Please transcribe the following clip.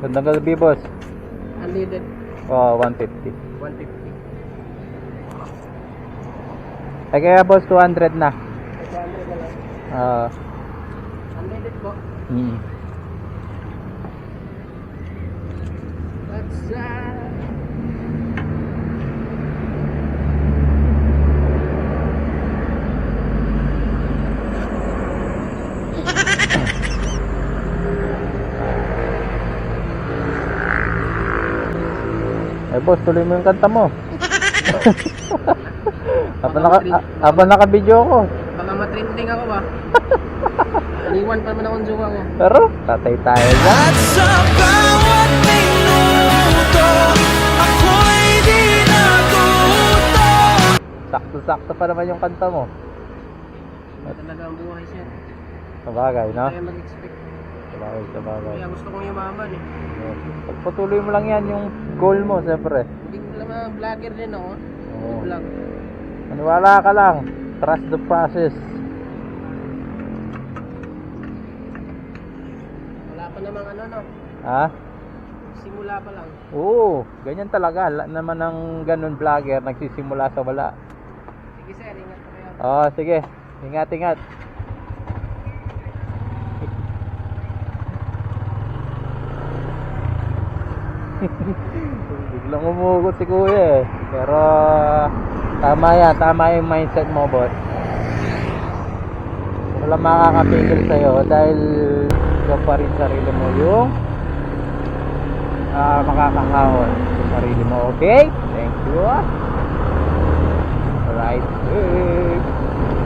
Gandang gabi, boss. Unleaded. Oh, 150. 150. Ay kaya boss, 200 na. 200 na lang. Unleaded po. Hmm. That's Eh boss, tuloy mo yung kanta mo. Habang naka-video ako. baka matrending ako ba? Iniwan pa naman akong jowa ko. Pero, tatay tayo dyan. At sa bawat minuto, ako'y di natuto. Sakto-sakto pa naman yung kanta mo. Talaga ang buhay siya. Sabagay, no? Kaya mag-expect. Sabagay. Kaya gusto kong yumaman eh. Pagpatuloy mo lang yan yung goal mo, siyempre. Hindi ko alam na vlogger din ako. Oo. Vlog. Maniwala ka lang. Trust the process. Wala pa namang ano no. Ha? Simula pa lang. Oo, ganyan talaga. Lahat naman ng ganun vlogger nagsisimula sa wala. Sige sir, ingat pa kayo. Oo, sige. Ingat. Biglang umugot si kuya eh. Pero tama yan, tama yung mindset mo, boss. Wala makakapigil sa'yo dahil ikaw pa rin sarili mo yung makakahawal sa sarili mo, okay? Thank you.